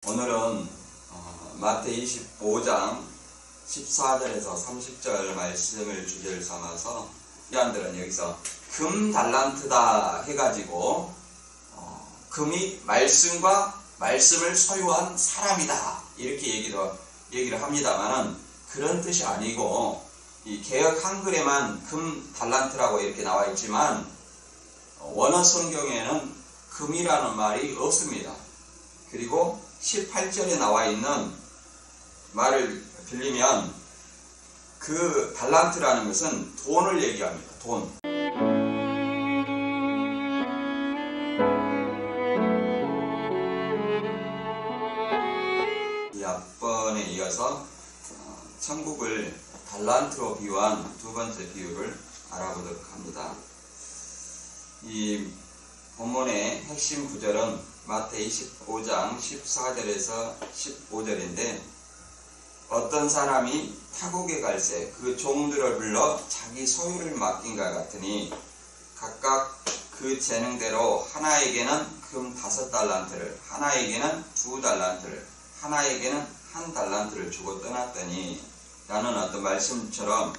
오늘은 마태 25장 14절에서 30절 말씀을 주제를 삼아서 이안들은 여기서 금 달란트다 해가지고 금이 말씀과 말씀을 소유한 사람이다 이렇게 얘기를 합니다만은 그런 뜻이 아니고 이 개역 한글에만 금 달란트라고 이렇게 나와 있지만 원어 성경에는 금이라는 말이 없습니다. 그리고 18절에 나와 있는 말을 빌리면 그 달란트라는 것은 돈을 얘기합니다. 돈. 이 앞번에 이어서 천국을 달란트로 비유한 두 번째 비유를 알아보도록 합니다. 이 본문의 핵심 구절은 마태 25장 14절에서 15절인데 어떤 사람이 타국에 갈새 그 종들을 불러 자기 소유를 맡긴가 같으니 각각 그 재능대로 하나에게는 금 5달란트를 하나에게는 2달란트를 하나에게는 1달란트를 주고 떠났더니 라는 어떤 말씀처럼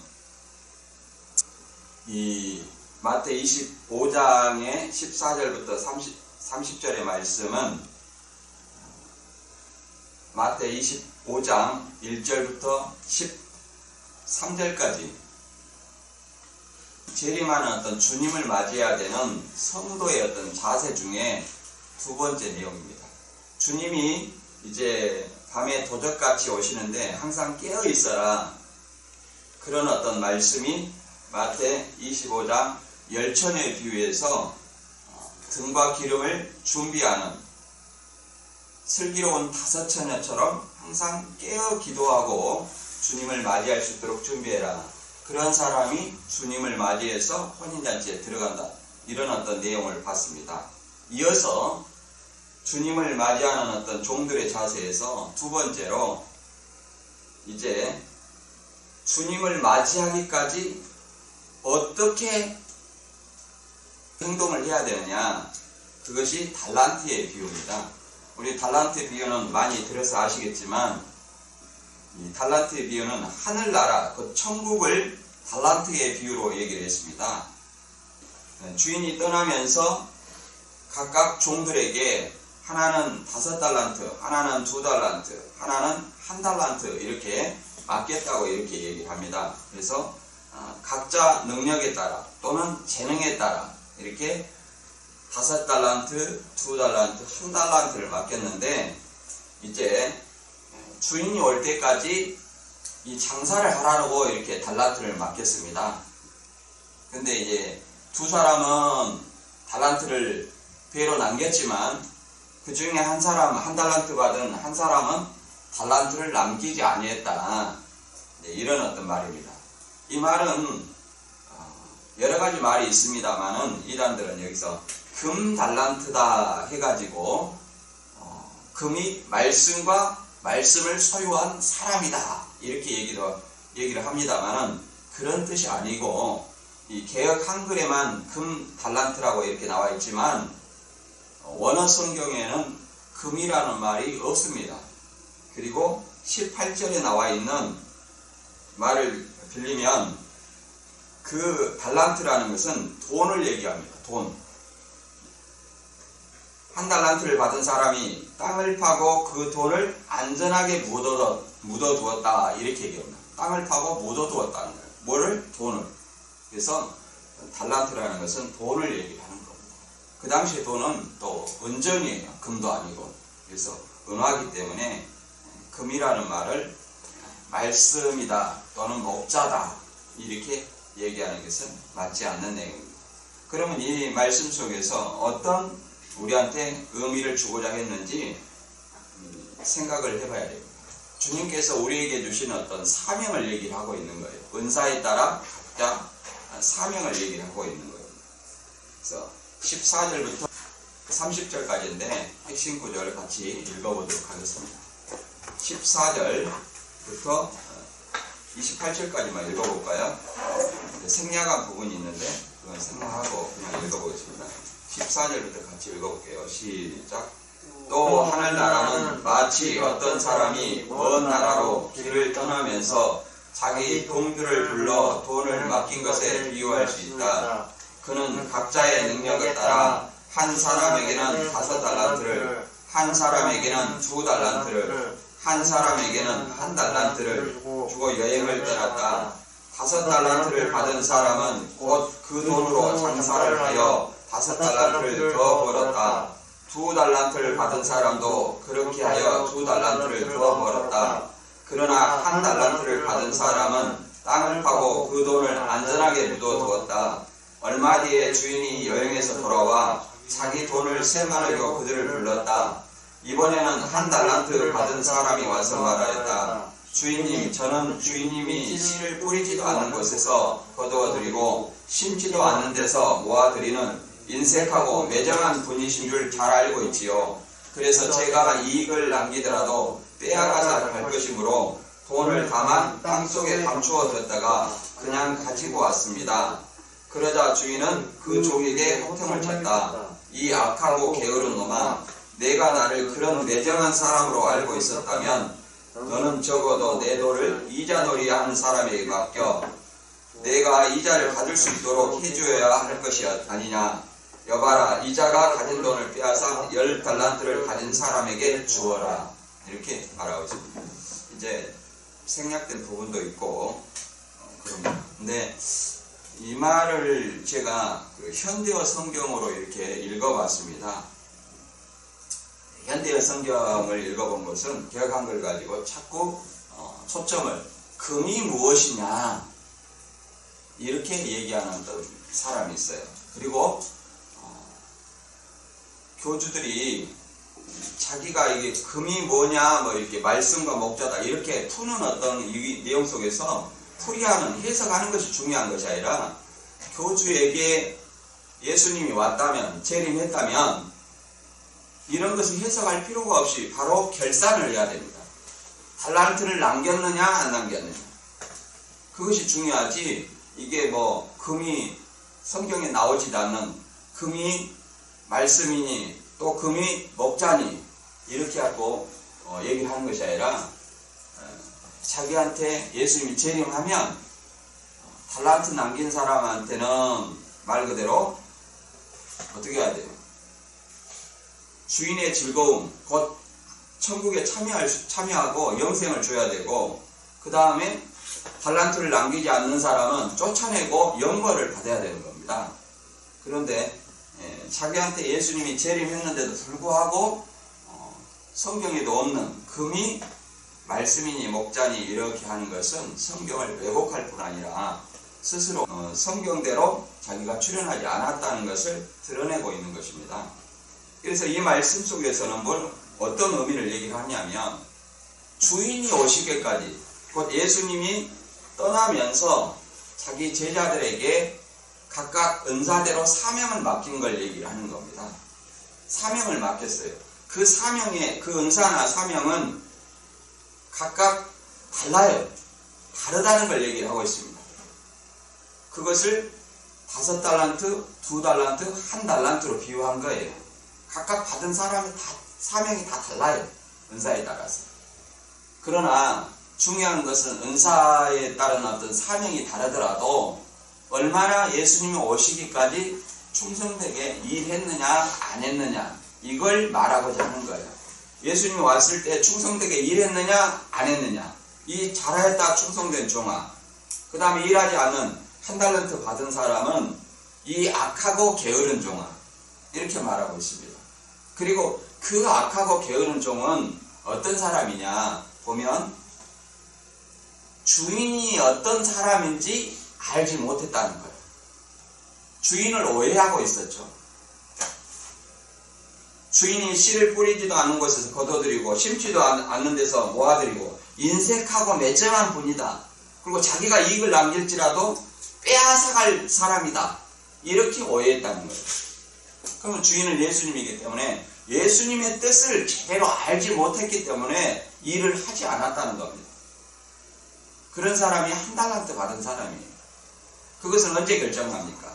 이 마태 25장의 14절부터 30절의 말씀은 마태 25장 1절부터 13절까지 재림하는 어떤 주님을 맞이해야 되는 성도의 어떤 자세 중에 두 번째 내용입니다. 주님이 이제 밤에 도적같이 오시는데 항상 깨어 있어라. 그런 어떤 말씀이 마태 25장 열천에 비유해서 등과 기름을 준비하는 슬기로운 5처녀처럼 항상 깨어 기도하고 주님을 맞이할 수 있도록 준비해라. 그런 사람이 주님을 맞이해서 혼인잔치에 들어간다. 이런 어떤 내용을 봤습니다. 이어서 주님을 맞이하는 어떤 종들의 자세에서 두 번째로 이제 주님을 맞이하기까지 어떻게 행동을 해야 되느냐, 그것이 달란트의 비유입니다. 우리 달란트의 비유는 많이 들어서 아시겠지만 이 달란트의 비유는 하늘나라, 그 천국을 달란트의 비유로 얘기를 했습니다. 주인이 떠나면서 각각 종들에게 하나는 5달란트, 하나는 2달란트, 하나는 1달란트 이렇게 맡겼다고 이렇게 얘기를 합니다. 그래서 각자 능력에 따라 또는 재능에 따라 이렇게 5달란트, 2달란트, 1달란트를 맡겼는데 이제 주인이 올 때까지 이 장사를 하라고 이렇게 달란트를 맡겼습니다. 근데 이제 두 사람은 달란트를 배로 남겼지만 그 중에 한 사람 1달란트 받은 한 사람은 달란트를 남기지 아니했다. 이런 어떤 말입니다. 이 말은 여러 가지 말이 있습니다만은 이단들은 여기서 금 달란트다 해가지고 금이 말씀과 말씀을 소유한 사람이다 이렇게 얘기를 합니다만은 그런 뜻이 아니고 이 개역 한글에만 금 달란트라고 이렇게 나와 있지만 원어 성경에는 금이라는 말이 없습니다. 그리고 18절에 나와 있는 말을 빌리면 그 달란트라는 것은 돈을 얘기합니다. 돈. 1달란트를 받은 사람이 땅을 파고 그 돈을 안전하게 묻어두었다 이렇게 얘기합니다. 땅을 파고 묻어두었다는 거예요. 뭐를? 돈을. 그래서 달란트라는 것은 돈을 얘기하는 겁니다. 그 당시에 돈은 또 은전이에요. 금도 아니고. 그래서 은화기 때문에 금이라는 말을 말씀이다 또는 목자다 이렇게 얘기하는 것은 맞지 않는 내용입니다. 그러면 이 말씀 속에서 어떤 우리한테 의미를 주고자 했는지 생각을 해봐야 됩니다. 주님께서 우리에게 주신 어떤 사명을 얘기를 하고 있는 거예요. 은사에 따라 각자 사명을 얘기를 하고 있는 거예요. 그래서 14절부터 30절까지인데 핵심 구절을 같이 읽어보도록 하겠습니다. 14절부터 28절까지만 읽어볼까요? 생략한 부분이 있는데 그건 생략하고 그냥 읽어보겠습니다. 14절부터 같이 읽어볼게요. 시작. 또 하늘나라는 마치 어떤 사람이 먼 나라로 길을 떠나면서 자기 동들을 불러 돈을 맡긴 것에 비유할 수 있다. 그는 각자의 능력에 따라 한 사람에게는 5달란트를, 한 사람에게는 2달란트를, 한 사람에게는 1달란트를 주고 여행을 떠났다. 5달란트를 받은 사람은 곧 그 돈으로 장사를 하여 5달란트를 더 벌었다. 2달란트를 받은 사람도 그렇게 하여 2달란트를 더 벌었다. 그러나 1달란트를 받은 사람은 땅을 파고 그 돈을 안전하게 묻어두었다. 얼마 뒤에 주인이 여행에서 돌아와 자기 돈을 세만하고 그들을 불렀다. 이번에는 1달란트 받은 사람이 와서 말하였다. 주인님, 저는 주인님이 씨를 뿌리지도 않은 곳에서 거두어드리고 심지도 않는 데서 모아드리는 인색하고 매정한 분이신 줄 잘 알고 있지요. 그래서 제가 이익을 남기더라도 빼앗아서 갈 것이므로 돈을 다만 땅속에 감추어 뒀다가 그냥 가지고 왔습니다. 그러자 주인은 그 종에게 호통을 쳤다. 이 악하고 게으른 놈아, 내가 나를 그런 매정한 사람으로 알고 있었다면 너는 적어도 내 돈을 이자놀이 하는 사람에게 맡겨 내가 이자를 받을 수 있도록 해줘야 할 것이 아니냐. 여봐라, 이자가 가진 돈을 빼앗아 10달란트를 가진 사람에게 주어라. 이렇게 말하고 있습니다. 이제 생략된 부분도 있고 그럽니다. 근데 이 말을 제가 현대어 성경으로 이렇게 읽어봤습니다. 현대어 성경을 읽어본 것은 개역 한글 가지고 자꾸 초점을 금이 무엇이냐 이렇게 얘기하는 사람이 있어요. 그리고 교주들이 자기가 이게 금이 뭐냐 뭐 이렇게 말씀과 목자다 이렇게 푸는 어떤 이 내용 속에서 풀이하는 해석하는 것이 중요한 것이 아니라 교주에게 예수님이 왔다면 재림했다면 이런 것을 해석할 필요가 없이 바로 결산을 해야 됩니다. 달란트를 남겼느냐 안 남겼느냐 그것이 중요하지. 이게 뭐 금이 성경에 나오지도 않는 금이 말씀이니 또 금이 목자니 이렇게 하고 얘기를 하는 것이 아니라 자기한테 예수님이 재림하면 달란트 남긴 사람한테는 말 그대로 어떻게 해야 돼요? 주인의 즐거움, 곧 천국에 참여하고 영생을 줘야 되고 그 다음에 달란트를 남기지 않는 사람은 쫓아내고 영벌을 받아야 되는 겁니다. 그런데 자기한테 예수님이 재림했는데도 불구하고 성경에도 없는 금이 말씀이니 목자니 이렇게 하는 것은 성경을 왜곡할 뿐 아니라 스스로 성경대로 자기가 출현하지 않았다는 것을 드러내고 있는 것입니다. 그래서 이 말씀 속에서는 어떤 의미를 얘기를 하냐면 주인이 오시기까지 곧 예수님이 떠나면서 자기 제자들에게 각각 은사대로 사명을 맡긴 걸 얘기를 하는 겁니다. 사명을 맡겼어요. 그 사명의 그 은사나 사명은 각각 달라요. 다르다는 걸 얘기를 하고 있습니다. 그것을 5달란트, 2달란트, 1달란트로 비유한 거예요. 각각 받은 사람의 사명이 다 달라요. 은사에 따라서. 그러나 중요한 것은 은사에 따른 어떤 사명이 다르더라도 얼마나 예수님이 오시기까지 충성되게 일했느냐 안 했느냐 이걸 말하고자 하는 거예요. 예수님이 왔을 때 충성되게 일했느냐 안 했느냐 이 잘하였다 충성된 종아 그 다음에 일하지 않은 1달란트 받은 사람은 이 악하고 게으른 종아 이렇게 말하고 있습니다. 그리고 그 악하고 게으른 종은 어떤 사람이냐 보면 주인이 어떤 사람인지 알지 못했다는 거예요. 주인을 오해하고 있었죠. 주인이 씨를 뿌리지도 않은 곳에서 거둬들이고 심지도 않는 데서 모아들이고 인색하고 매정한 분이다. 그리고 자기가 이익을 남길지라도 빼앗아갈 사람이다. 이렇게 오해했다는 거예요. 그러면 주인은 예수님이기 때문에 예수님의 뜻을 제대로 알지 못했기 때문에 일을 하지 않았다는 겁니다. 그런 사람이 1달란트 받은 사람이에요. 그것은 언제 결정합니까?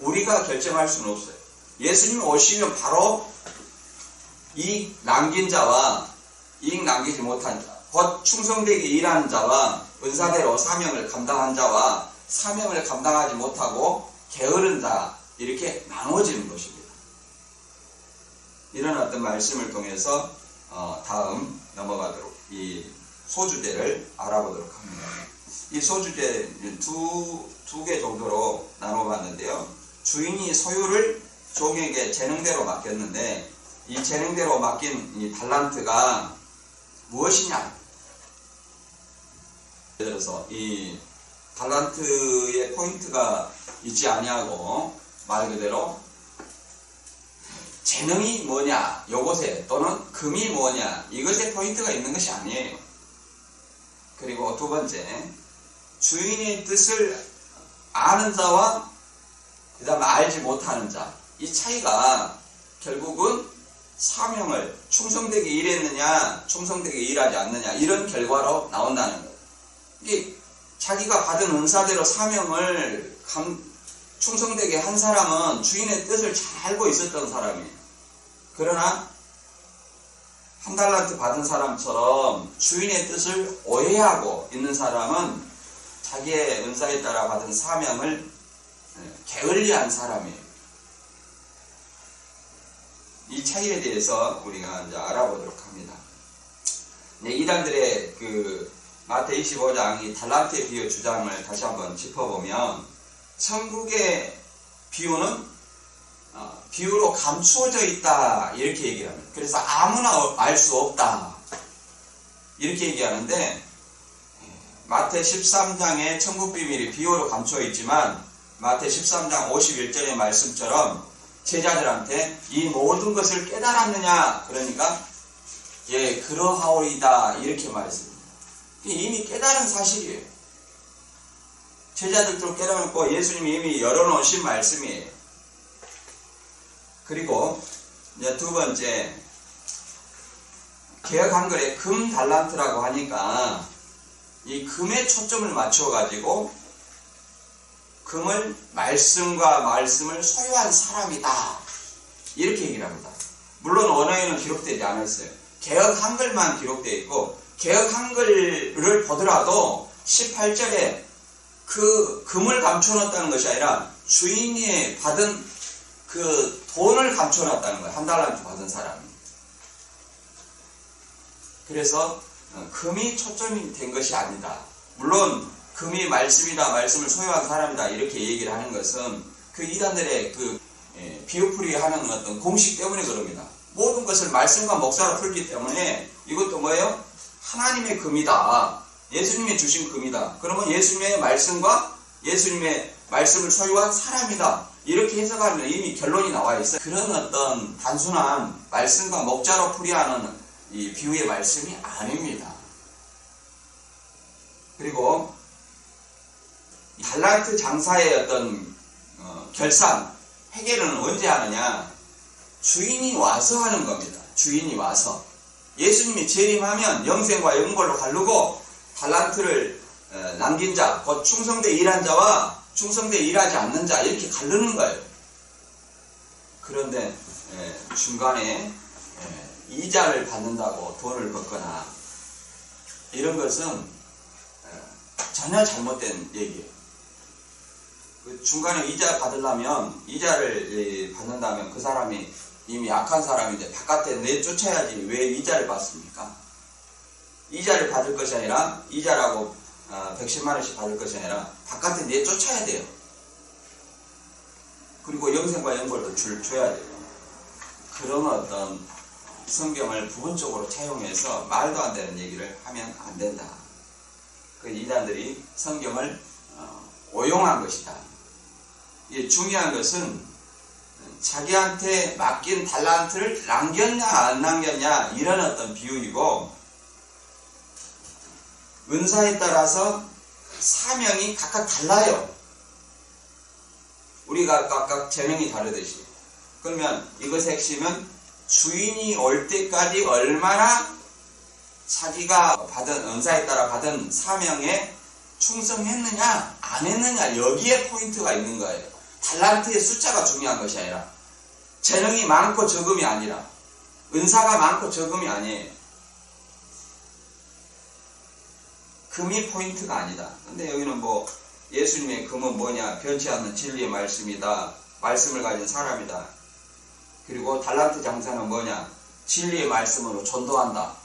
우리가 결정할 수는 없어요. 예수님 오시면 바로 이익 남긴 자와 이익 남기지 못한 자, 곧 충성되게 일하는 자와 은사대로 사명을 감당한 자와 사명을 감당하지 못하고 게으른 자, 이렇게 나눠지는 것입니다. 이런 어떤 말씀을 통해서 다음 넘어가도록 이 소주제를 알아보도록 합니다. 이 소주제 두 개 정도로 나눠봤는데요. 주인이 소유를 종에게 재능대로 맡겼는데 이 재능대로 맡긴 이 달란트가 무엇이냐? 예를 들어서 이 달란트의 포인트가 있지 아니하고 말 그대로 재능이 뭐냐, 요것에 또는 금이 뭐냐, 이것에 포인트가 있는 것이 아니에요. 그리고 두 번째, 주인의 뜻을 아는 자와 그 다음에 알지 못하는 자, 이 차이가 결국은 사명을 충성되게 일했느냐, 충성되게 일하지 않느냐, 이런 결과로 나온다는 거예요. 이게 자기가 받은 은사대로 사명을 충성되게 한 사람은 주인의 뜻을 잘 알고 있었던 사람이에요. 그러나 한 달란트 받은 사람처럼 주인의 뜻을 오해하고 있는 사람은 자기의 은사에 따라 받은 사명을 게을리한 사람이에요. 이 차이에 대해서 우리가 이제 알아보도록 합니다. 이단들의 그 마태 25장 이 달란트의 비유 주장을 다시 한번 짚어보면 천국의 비유는 비유로 감추어져 있다 이렇게 얘기를 합니다. 그래서 아무나 알 수 없다 이렇게 얘기하는데 마태 13장의 천국 비밀이 비유로 감추어 있지만 마태 13장 51절의 말씀처럼 제자들한테 이 모든 것을 깨달았느냐 그러니까 예 그러하오이다 이렇게 말했습니다. 이미 깨달은 사실이에요. 제자들도 깨달았고 예수님이 이미 열어놓으신 말씀이에요. 그리고 이제 두 번째 개역 한글에 금 달란트라고 하니까 이 금에 초점을 맞춰가지고 금을 말씀과 말씀을 소유한 사람이다 이렇게 얘기를 합니다. 물론 원어에는 기록되지 않았어요. 개역 한글만 기록되어 있고 개역 한글을 보더라도 18절에 그 금을 감춰놨다는 것이 아니라 주인이 받은 그 돈을 감춰놨다는 거예요. 한 달란트 받은 사람이. 그래서 금이 초점이 된 것이 아니다. 물론 금이 말씀이다, 말씀을 소유한 사람이다 이렇게 얘기를 하는 것은 그 이단들의 그 비유풀이 하는 어떤 공식 때문에 그럽니다. 모든 것을 말씀과 목사로 풀기 때문에 이것도 뭐예요? 하나님의 금이다. 예수님이 주신 금이다. 그러면 예수님의 말씀과 예수님의 말씀을 소유한 사람이다. 이렇게 해석하면 이미 결론이 나와 있어요. 그런 어떤 단순한 말씀과 목자로 풀이하는 이 비유의 말씀이 아닙니다. 그리고 달란트 장사의 어떤 결산, 회계는 언제 하느냐? 주인이 와서 하는 겁니다. 주인이 와서. 예수님이 재림하면 영생과 영벌로 가르고 달란트를 남긴 자, 곧 충성되게 일한 자와 충성되게 일하지 않는 자 이렇게 가르는 거예요. 그런데 중간에 이자를 받는다고 돈을 받거나 이런 것은 전혀 잘못된 얘기예요. 그 중간에 이자 받으려면 이자를 받는다면 그 사람이 이미 약한 사람인데 바깥에 내쫓아야지 왜 이자를 받습니까? 이자를 받을 것이 아니라 이자라고 110만 원씩 받을 것이 아니라 바깥에 내쫓아야 돼요. 그리고 영생과 영벌도 줘야 돼요. 그런 어떤 성경을 부분적으로 차용해서 말도 안 되는 얘기를 하면 안 된다. 그 이단들이 성경을 오용한 것이다. 이게 중요한 것은 자기한테 맡긴 달란트를 남겼냐 안 남겼냐 이런 어떤 비유이고 은사에 따라서 사명이 각각 달라요. 우리가 각각 재능이 다르듯이. 그러면 이것의 핵심은 주인이 올 때까지 얼마나 자기가 받은 은사에 따라 받은 사명에 충성했느냐 안 했느냐 여기에 포인트가 있는 거예요. 달란트의 숫자가 중요한 것이 아니라 재능이 많고 적음이 아니라 은사가 많고 적음이 아니에요. 금이 포인트가 아니다. 근데 여기는 뭐 예수님의 금은 뭐냐? 변치 않는 진리의 말씀이다. 말씀을 가진 사람이다. 그리고 달란트 장사는 뭐냐? 진리의 말씀으로 전도한다.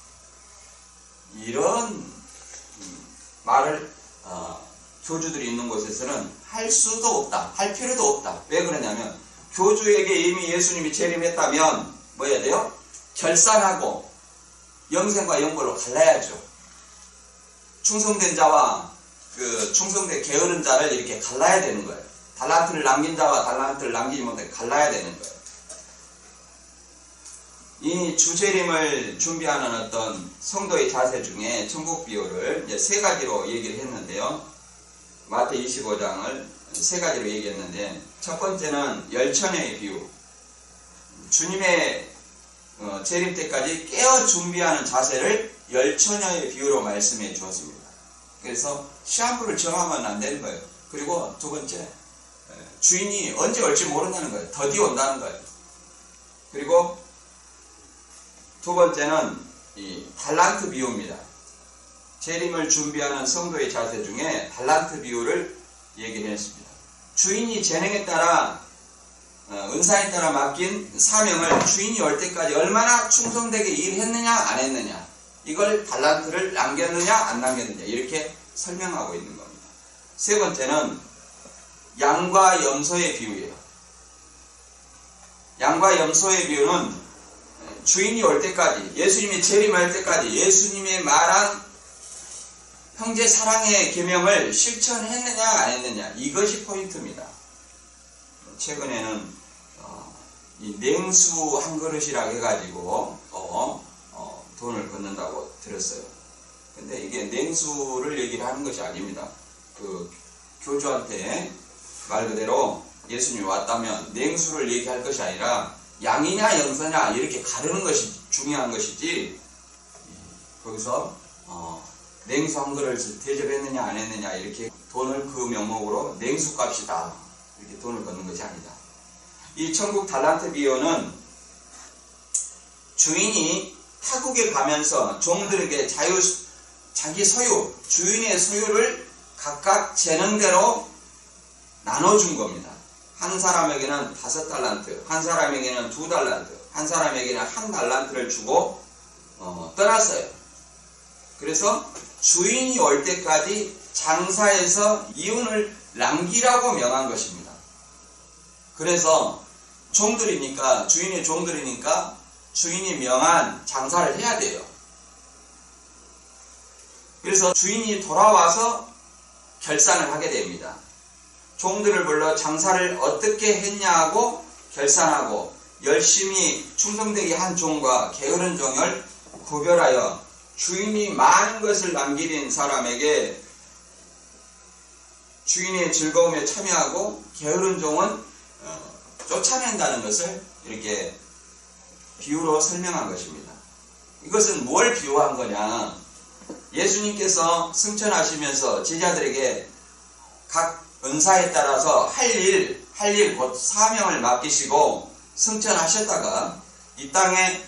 이런 말을 교주들이 있는 곳에서는 할 수도 없다. 할 필요도 없다. 왜 그러냐면 교주에게 이미 예수님이 재림했다면 뭐 해야 돼요? 결산하고 영생과 영벌로 갈라야죠. 충성된 자와 그 충성된 게으른 자를 이렇게 갈라야 되는 거예요. 달란트를 남긴 자와 달란트를 남기지 못해 갈라야 되는 거예요. 이 주재림을 준비하는 어떤 성도의 자세 중에 천국 비유를 이제 세 가지로 얘기를 했는데요. 마태 25장을 세 가지로 얘기했는데, 첫 번째는 열처녀의 비유. 주님의 재림 때까지 깨어 준비하는 자세를 열처녀의 비유로 말씀해 주었습니다. 그래서 시한부를 정하면 안 되는 거예요. 그리고 두 번째, 주인이 언제 올지 모른다는 거예요. 더디 온다는 거예요. 그리고 두 번째는 이 달란트 비유입니다. 재림을 준비하는 성도의 자세 중에 달란트 비유를 얘기를 했습니다. 주인이 재능에 따라 은사에 따라 맡긴 사명을 주인이 올 때까지 얼마나 충성되게 일했느냐 안 했느냐, 이걸 달란트를 남겼느냐 안 남겼느냐 이렇게 설명하고 있는 겁니다. 세 번째는 양과 염소의 비유예요. 양과 염소의 비유는 주인이 올 때까지, 예수님이 재림할 때까지 예수님의 말한 형제 사랑의 계명을 실천했느냐 안 했느냐, 이것이 포인트입니다. 최근에는 이 냉수 한 그릇이라고 해가지고 돈을 걷는다고 들었어요. 근데 이게 냉수를 얘기를 하는 것이 아닙니다. 그 교주한테 말 그대로 예수님이 왔다면 냉수를 얘기할 것이 아니라 양이냐 염소냐 이렇게 가르는 것이 중요한 것이지, 거기서 냉수 한 그릇을 대접했느냐 안 했느냐 이렇게 돈을 그 명목으로 냉수값이다 이렇게 돈을 걷는 것이 아니다. 이 천국 달란트 비유는 주인이 타국에 가면서 종들에게 자기 소유, 주인의 소유를 각각 재능대로 나눠준 겁니다. 한 사람에게는 5달란트, 한 사람에게는 2달란트, 한 사람에게는 1달란트를 주고 떠났어요. 그래서 주인이 올 때까지 장사해서 이윤을 남기라고 명한 것입니다. 그래서 종들이니까, 주인의 종들이니까 주인이 명한 장사를 해야 돼요. 그래서 주인이 돌아와서 결산을 하게 됩니다. 종들을 불러 장사를 어떻게 했냐고 결산하고, 열심히 충성되게 한 종과 게으른 종을 구별하여 주인이 많은 것을 남기는 사람에게 주인의 즐거움에 참여하고 게으른 종은 쫓아낸다는 것을 이렇게 비유로 설명한 것입니다. 이것은 뭘 비유한 거냐? 예수님께서 승천하시면서 제자들에게 각 은사에 따라서 할 일 곧 사명을 맡기시고 승천하셨다가 이 땅에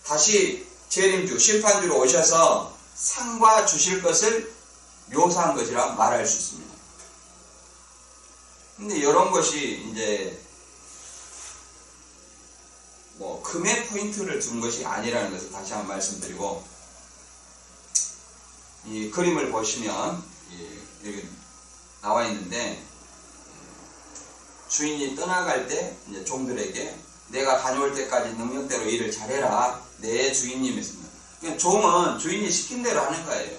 다시 재림주, 심판주로 오셔서 상과 주실 것을 묘사한 것이라 말할 수 있습니다. 근데 이런 것이 이제 뭐 금의 포인트를 둔 것이 아니라는 것을 다시 한번 말씀드리고, 이 그림을 보시면 여기 나와 있는데, 주인이 떠나갈 때 이제 종들에게 내가 다녀올 때까지 능력대로 일을 잘해라, 내 주인님이었습니다. 그러니까 종은 주인이 시킨 대로 하는 거예요.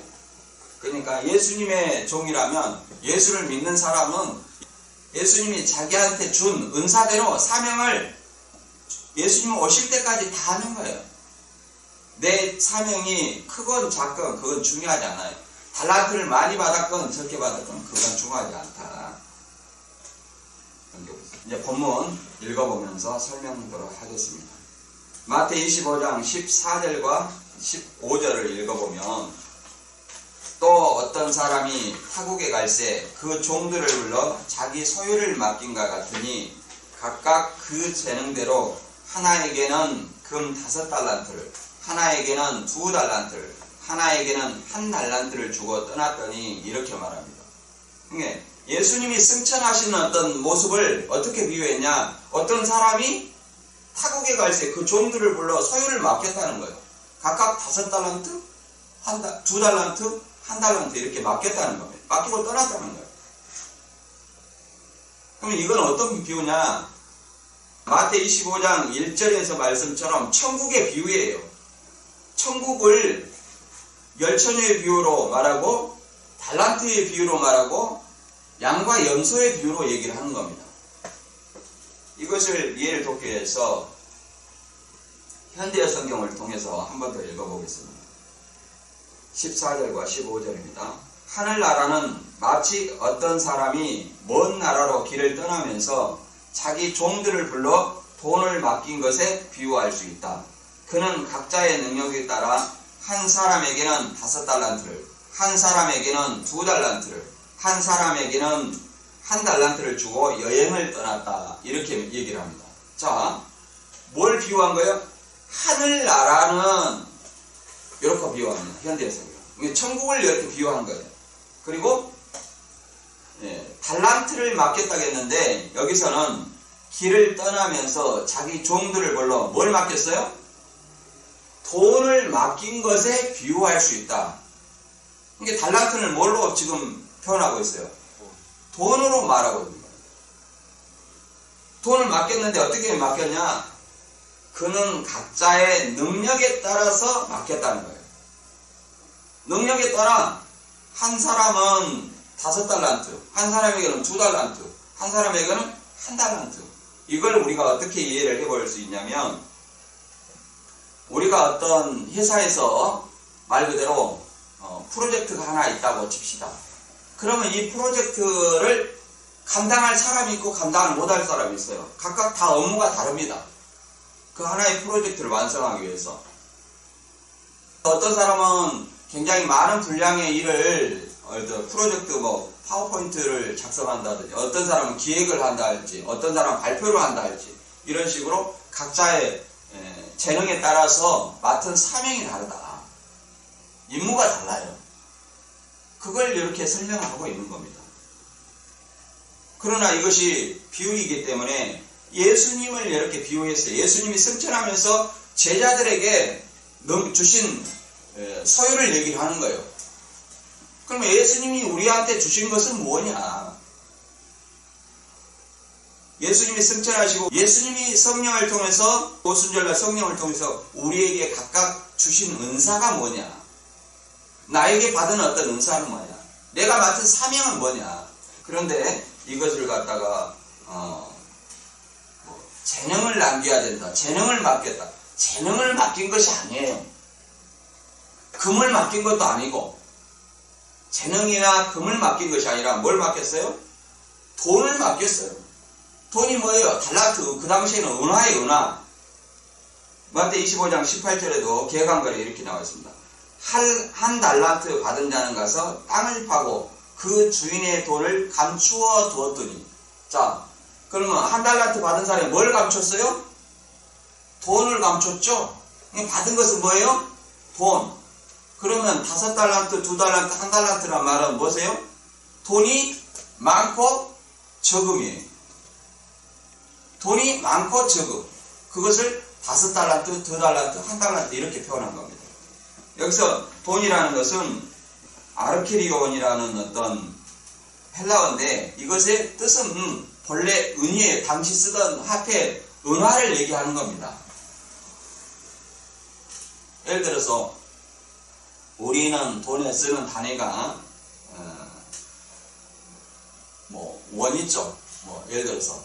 그러니까 예수님의 종이라면, 예수를 믿는 사람은 예수님이 자기한테 준 은사대로 사명을 예수님 오실 때까지 다 하는 거예요. 내 사명이 크건 작건 그건 중요하지 않아요. 달란트를 많이 받았건 적게 받았건 그건 중요하지 않다. 이제 본문 읽어보면서 설명하도록 하겠습니다. 마태 25장 14절과 15절을 읽어보면, 또 어떤 사람이 타국에 갈새 그 종들을 불러 자기 소유를 맡긴과 같으니 각각 그 재능대로 하나에게는 금 5달란트를, 하나에게는 2달란트를, 하나에게는 1달란트를 주고 떠났더니 이렇게 말합니다. 그러니까 예수님이 승천하시는 어떤 모습을 어떻게 비유했냐? 어떤 사람이 타국에 갈 때 그 종들을 불러 소유를 맡겼다는 거예요. 각각 5달란트, 2달란트, 1달란트 이렇게 맡겼다는 겁니다. 맡기고 떠났다는 거예요. 그러면 이건 어떤 비유냐? 마태 25장 1절에서 말씀처럼 천국의 비유예요. 천국을 열처녀의 비유로 말하고 달란트의 비유로 말하고 양과 염소의 비유로 얘기를 하는 겁니다. 이것을 이해를 돕기 위해서 현대어 성경을 통해서 한 번 더 읽어보겠습니다. 14절과 15절입니다. 하늘나라는 마치 어떤 사람이 먼 나라로 길을 떠나면서 자기 종들을 불러 돈을 맡긴 것에 비유할 수 있다. 그는 각자의 능력에 따라 한 사람에게는 5달란트를, 한 사람에게는 2달란트를, 한 사람에게는 1달란트를 주고 여행을 떠났다. 이렇게 얘기를 합니다. 자, 뭘 비유한 거예요? 하늘나라는 이렇게 비유합니다. 현대에서요. 천국을 이렇게 비유한 거예요. 그리고 달란트를 맡겼다고 했는데 여기서는 길을 떠나면서 자기 종들을 불러 뭘 맡겼어요? 돈을 맡긴 것에 비유할 수 있다. 이게 달란트는 뭘로 지금 표현하고 있어요? 돈으로 말하고 있는 거예요. 돈을 맡겼는데 어떻게 맡겼냐? 그는 각자의 능력에 따라서 맡겼다는 거예요. 능력에 따라 한 사람은 5달란트, 한 사람에게는 2달란트, 한 사람에게는 1달란트. 이걸 우리가 어떻게 이해를 해볼 수 있냐면 우리가 어떤 회사에서 말 그대로 프로젝트가 하나 있다고 칩시다. 그러면 이 프로젝트를 감당할 사람이 있고 감당을 못할 사람이 있어요. 각각 다 업무가 다릅니다. 그 하나의 프로젝트를 완성하기 위해서. 어떤 사람은 굉장히 많은 분량의 일을 프로젝트 파워포인트를 작성한다든지 어떤 사람은 기획을 한다 할지 어떤 사람은 발표를 한다 할지 이런 식으로 각자의 재능에 따라서 맡은 사명이 다르다. 임무가 달라요. 그걸 이렇게 설명하고 있는 겁니다. 그러나 이것이 비유이기 때문에 예수님을 이렇게 비유했어요. 예수님이 승천하면서 제자들에게 주신 소유를 얘기를 하는 거예요. 그러면 예수님이 우리한테 주신 것은 뭐냐? 예수님이 승천하시고 예수님이 성령을 통해서 오순절날 성령을 통해서 우리에게 각각 주신 은사가 뭐냐? 나에게 받은 어떤 은사는 뭐냐? 내가 맡은 사명은 뭐냐? 그런데 이것을 갖다가 재능을 남겨야 된다. 재능을 맡겼다. 재능을 맡긴 것이 아니에요. 금을 맡긴 것도 아니고 재능이나 금을 맡긴 것이 아니라 뭘 맡겼어요? 돈을 맡겼어요. 돈이 뭐예요? 달란트. 그 당시에는 은화예요. 은화. 마태 25장 18절에도 개관글에 이렇게 나와 있습니다. 한 달란트 받은 자는 가서 땅을 파고 그 주인의 돈을 감추어 두었더니. 자, 그러면 1달란트 받은 사람이 뭘 감췄어요? 돈을 감췄죠? 받은 것은 뭐예요? 돈. 그러면 5달란트, 2달란트, 1달란트란 말은 뭐세요? 돈이 많고 적음이에요. 돈이 많고 적음. 그것을 5달란트, 2달란트, 1달란트 이렇게 표현한 겁니다. 여기서 돈이라는 것은 아르케리온이라는 어떤 헬라어인데 이것의 뜻은 본래 은이에요. 당시 쓰던 화폐 은화를 얘기하는 겁니다. 예를 들어서 우리는 돈에 쓰는 단위가 원 있죠. 예를 들어서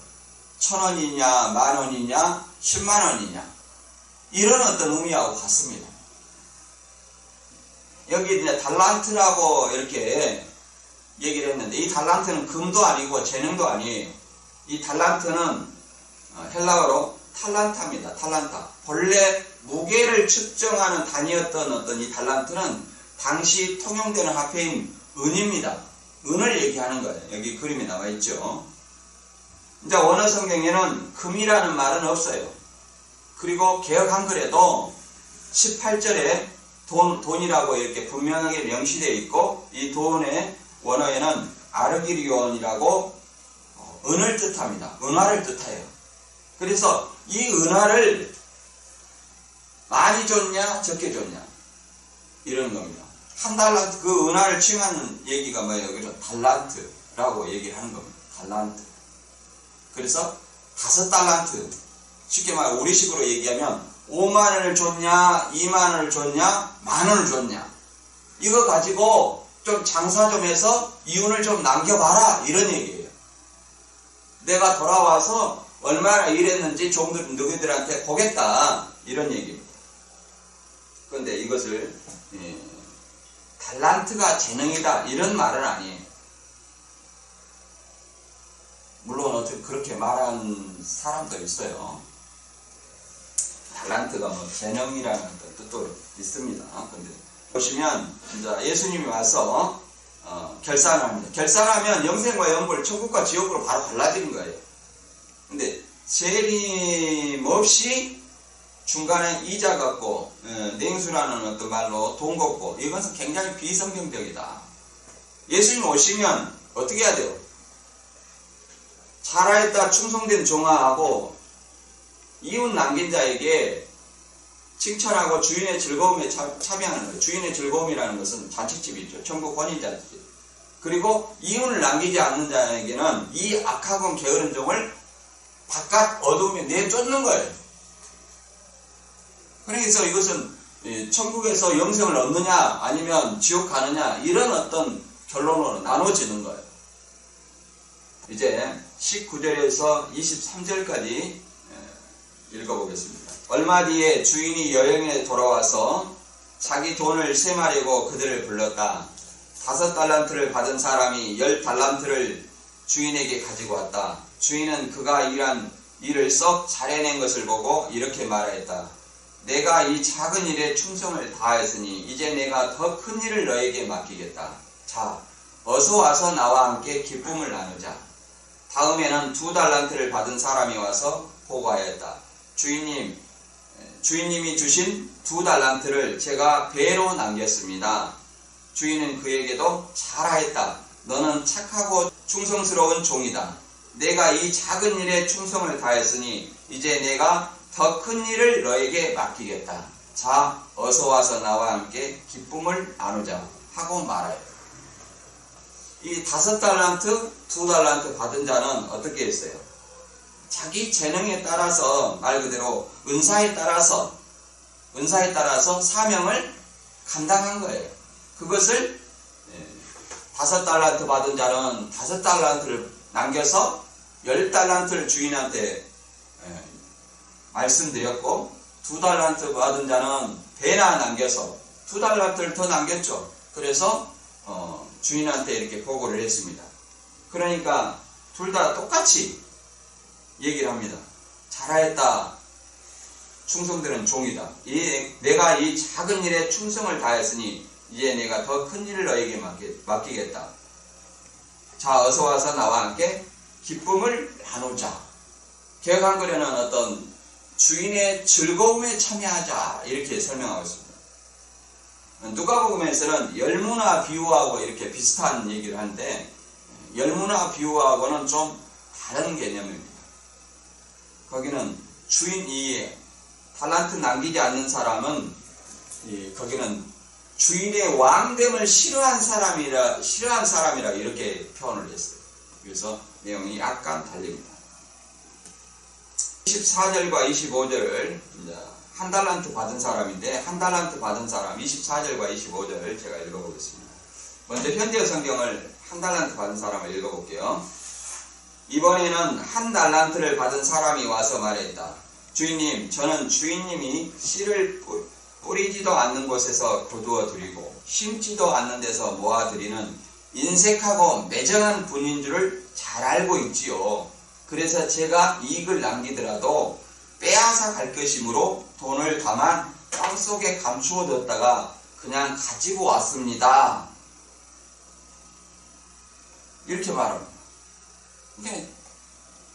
1,000원이냐, 10,000원이냐, 100,000원이냐 이런 어떤 의미하고 같습니다. 여기 이제 달란트라고 이렇게 얘기를 했는데 이 달란트는 금도 아니고 재능도 아니에요. 이 달란트는 헬라어로 탈란타입니다. 탈란타. 본래 무게를 측정하는 단위였던 어떤 이 달란트는 당시 통용되는 화폐인 은입니다. 은을 얘기하는 거예요. 여기 그림이 나와 있죠. 이제 원어 성경에는 금이라는 말은 없어요. 그리고 개역 한글에도 18절에 돈이라고 이렇게 분명하게 명시되어 있고, 이 돈의 원어에는 아르기리온이라고 은을 뜻합니다. 은화를 뜻해요. 그래서 이 은화를 많이 줬냐 적게 줬냐 이런 겁니다. 한 달란트, 그 은화를 칭하는 얘기가 뭐예요? 그래서 달란트라고 얘기를 하는 겁니다. 달란트. 그래서 5달란트, 쉽게 말해 우리식으로 얘기하면 5만 원을 줬냐 2만 원을 줬냐 만 원을 줬냐, 이거 가지고 좀 장사 좀 해서 이윤을 좀 남겨봐라 이런 얘기예요. 내가 돌아와서 얼마나 일했는지 좀 너희들한테 보겠다 이런 얘기입니다. 그런데 이것을 달란트가 재능이다 이런 말은 아니에요. 물론 어떻게 그렇게 말하는 사람도 있어요. 달란트가 뭐 재능이라는 뜻도 있습니다. 근데 보시면 이제 예수님이 와서 결산을 합니다. 결산하면 영생과 영벌, 천국과 지옥으로 바로 갈라지는 거예요. 근데 세림 없이 중간에 이자 걷고 냉수라는 어떤 말로 돈 걷고, 이것은 굉장히 비성경적이다. 예수님 오시면 어떻게 해야 돼요? 잘하였다 충성된 종아하고 이웃 남긴 자에게 칭찬하고 주인의 즐거움에 참여하는 거예요. 주인의 즐거움이라는 것은 잔치집이죠. 천국 혼인잔치. 그리고 이윤을 남기지 않는 자에게는 이 악하고 게으른 종을 바깥 어두움에 내쫓는 거예요. 그래서 이것은 천국에서 영생을 얻느냐 아니면 지옥 가느냐 이런 어떤 결론으로 나눠지는 거예요. 이제 19절에서 23절까지 읽어보겠습니다. 얼마 뒤에 주인이 여행에 돌아와서 자기 돈을 세마리고 그들을 불렀다. 5달란트를 받은 사람이 10달란트를 주인에게 가지고 왔다. 주인은 그가 일한 일을 썩 잘해낸 것을 보고 이렇게 말하였다. 내가 이 작은 일에 충성을 다하였으니 이제 내가 더 큰 일을 너에게 맡기겠다. 자, 어서 와서 나와 함께 기쁨을 나누자. 다음에는 2달란트를 받은 사람이 와서 보고하였다. 주인님이 주신 2달란트를 제가 배로 남겼습니다. 주인은 그에게도 잘하였다. 너는 착하고 충성스러운 종이다. 내가 이 작은 일에 충성을 다했으니 이제 내가 더 큰 일을 너에게 맡기겠다. 자, 어서 와서 나와 함께 기쁨을 나누자 하고 말하여. 이 5달란트, 2달란트 받은 자는 어떻게 했어요? 자기 재능에 따라서, 말 그대로 은사에 따라서 사명을 감당한 거예요. 그것을 5달란트 받은 자는 5달란트를 남겨서 10달란트를 주인한테 말씀드렸고, 2달란트 받은 자는 배나 남겨서 2달란트를 더 남겼죠. 그래서 주인한테 이렇게 보고를 했습니다. 그러니까 둘 다 똑같이 얘기를 합니다. 잘하였다. 충성되는 종이다. 내가 이 작은 일에 충성을 다했으니 이제 내가 더 큰 일을 너에게 맡기겠다. 자, 어서 와서 나와 함께 기쁨을 나누자. 개역 한글에는 어떤 주인의 즐거움에 참여하자 이렇게 설명하고 있습니다. 누가복음에서는 열무나 비유하고 이렇게 비슷한 얘기를 하는데, 열무나 비유하고는 좀 다른 개념입니다. 거기는 주인이 달란트 남기지 않는 사람은 거기는 주인의 왕됨을 싫어한 사람이라 이렇게 표현을 했어요. 그래서 내용이 약간 달립니다. 24절과 25절, 한 달란트 받은 사람인데, 한 달란트 받은 사람 24절과 25절 제가 읽어보겠습니다. 먼저 현대 성경을 한 달란트 받은 사람을 읽어볼게요. 이번에는 한 달란트를 받은 사람이 와서 말했다. 주인님, 저는 주인님이 씨를 뿌리지도 않는 곳에서 거두어 드리고 심지도 않는 데서 모아 드리는 인색하고 매정한 분인 줄을 잘 알고 있지요. 그래서 제가 이익을 남기더라도 빼앗아 갈 것이므로 돈을 다만 땅속에 감추어 뒀다가 그냥 가지고 왔습니다. 이렇게 말합니다.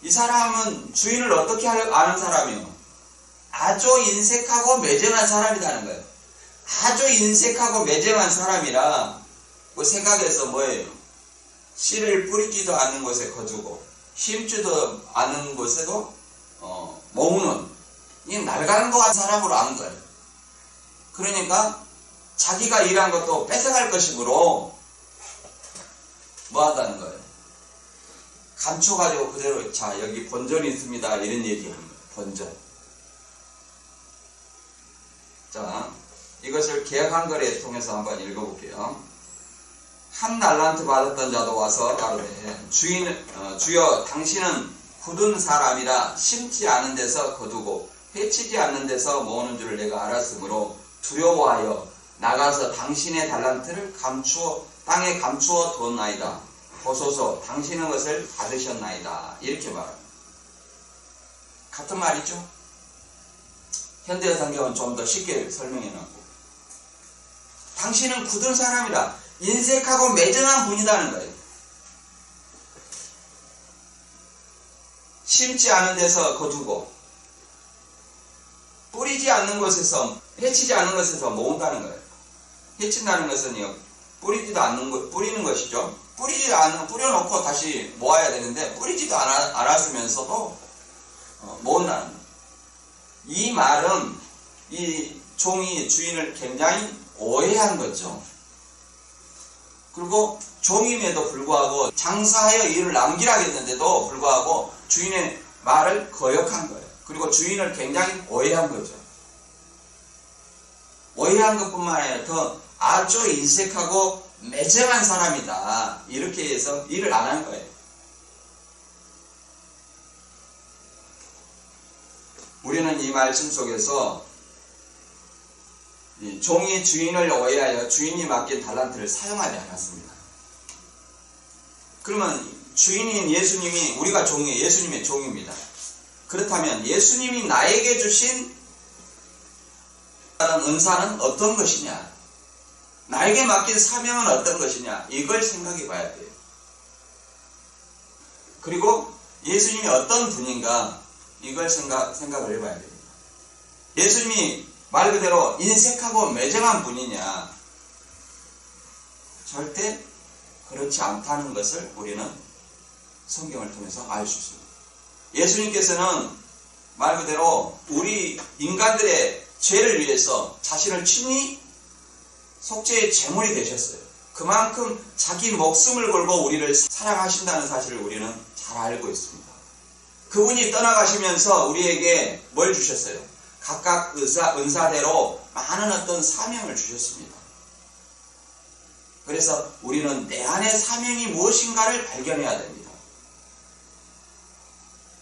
이 사람은 주인을 어떻게 아는 사람이요? 아주 인색하고 매정한 사람이라는 거예요. 아주 인색하고 매정한 사람이라 그 생각해서 뭐예요? 씨를 뿌리지도 않는 곳에 거두고 심지도 않는 곳에도 모으는 이 날강도한 사람으로 안 거예요. 그러니까 자기가 일한 것도 뺏어갈 것이므로 뭐 한다는 거예요? 감춰가지고 그대로 자 여기 본전이 있습니다 이런 얘기하는 거예요. 본전. 자 이것을 계약한 거래에 통해서 한번 읽어볼게요. 한 달란트 받았던 자도 와서 가로되 주여 당신은 굳은 사람이라 심지 않은 데서 거두고 해치지 않는 데서 모으는 줄 내가 알았으므로 두려워하여 나가서 당신의 달란트를 땅에 감추어 두었나이다. 보소서 당신은 것을 받으셨나이다. 이렇게 말합니다. 같은 말이죠. 현대 성경은 좀 더 쉽게 설명해 놨고 당신은 굳은 사람이라 인색하고 매정한 분이라는 거예요. 심지 않은 데서 거두고 뿌리지 않는 곳에서 해치지 않는 것에서 모은다는 거예요. 해친다는 것은요 뿌리지도 않는 것 뿌리는 것이죠. 뿌려놓고 다시 모아야 되는데 뿌리지도 않았으면서도 모은다는 거예요. 이 말은 이 종이 주인을 굉장히 오해한 거죠. 그리고 종임에도 불구하고 장사하여 일을 남기라겠는데도 불구하고 주인의 말을 거역한 거예요. 그리고 주인을 굉장히 오해한 거죠. 오해한 것뿐만 아니라 더 아주 인색하고 매정한 사람이다. 이렇게 해서 일을 안 한 거예요. 우리는 이 말씀 속에서 종이 주인을 오해하여 주인이 맡긴 달란트를 사용하지 않았습니다. 그러면 주인인 예수님이 우리가 종이에요. 예수님의 종입니다. 그렇다면 예수님이 나에게 주신 은사는 어떤 것이냐? 나에게 맡긴 사명은 어떤 것이냐? 이걸 생각해 봐야 돼요. 그리고 예수님이 어떤 분인가? 이걸 생각을 해봐야 됩니다. 예수님이 말 그대로 인색하고 매정한 분이냐? 절대 그렇지 않다는 것을 우리는 성경을 통해서 알 수 있습니다. 예수님께서는 말 그대로 우리 인간들의 죄를 위해서 자신을 친히 속죄의 제물이 되셨어요. 그만큼 자기 목숨을 걸고 우리를 사랑하신다는 사실을 우리는 잘 알고 있습니다. 그분이 떠나가시면서 우리에게 뭘 주셨어요? 각각 은사대로 많은 어떤 사명을 주셨습니다. 그래서 우리는 내 안의 사명이 무엇인가를 발견해야 됩니다.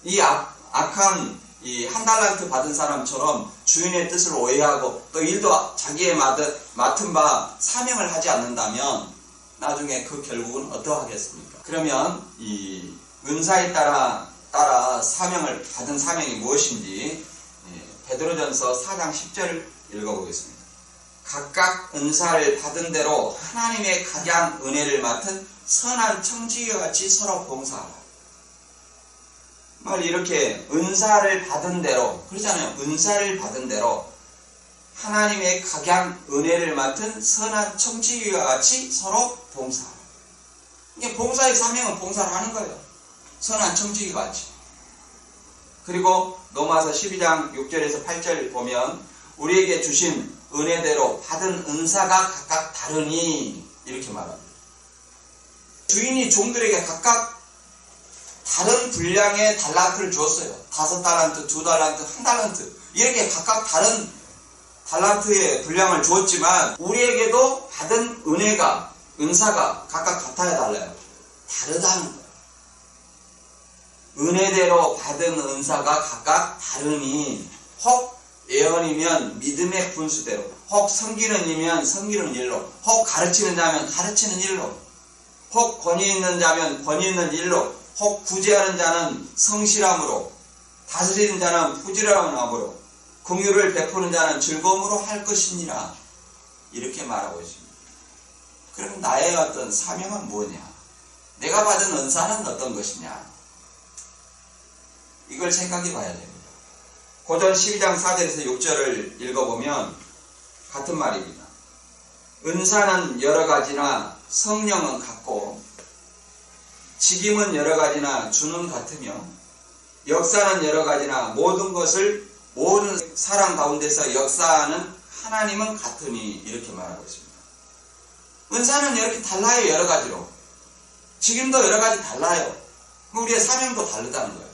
이 악한 이 한 달란트 받은 사람처럼 주인의 뜻을 오해하고 또 일도 자기의 맡은 바 사명을 하지 않는다면 나중에 그 결국은 어떠하겠습니까? 그러면 이 은사에 따라 받은 사명이 무엇인지 베드로전서 4장 10절을 읽어보겠습니다. 각각 은사를 받은 대로 하나님의 각양 은혜를 맡은 선한 청지기와 같이 서로 봉사하라. 이렇게 은사를 받은 대로 그러잖아요. 은사를 받은 대로 하나님의 각양 은혜를 맡은 선한 청지기와 같이 서로 봉사하라. 이게 봉사의 사명은 봉사를 하는 거예요. 선한 청지기와 같이. 그리고 로마서 12장 6절에서 8절 보면 우리에게 주신 은혜대로 받은 은사가 각각 다르니 이렇게 말합니다. 주인이 종들에게 각각 다른 분량의 달란트를 주었어요. 5달란트, 2달란트, 1달란트 이렇게 각각 다른 달란트의 분량을 주었지만 우리에게도 받은 은사가 각각 같아야 달라요. 다르다는 거예요. 은혜대로 받은 은사가 각각 다르니 혹 예언이면 믿음의 분수대로 혹 섬기는 이면 섬기는 일로 혹 가르치는 자면 가르치는 일로 혹 권위 있는 자면 권위 있는 일로 혹 구제하는 자는 성실함으로 다스리는 자는 부지런함으로 긍휼을 베푸는 자는 즐거움으로 할 것이니라 이렇게 말하고 있습니다. 그럼 나의 어떤 사명은 뭐냐? 내가 받은 은사는 어떤 것이냐? 이걸 생각해 봐야 됩니다. 고전 12장 4절에서 6절을 읽어보면 같은 말입니다. 은사는 여러 가지나 성령은 같고 직임은 여러 가지나 주는 같으며 역사는 여러 가지나 모든 사람 가운데서 역사하는 하나님은 같으니 이렇게 말하고 있습니다. 은사는 이렇게 달라요. 여러 가지로. 직임도 여러 가지 달라요. 우리의 사명도 다르다는 거예요.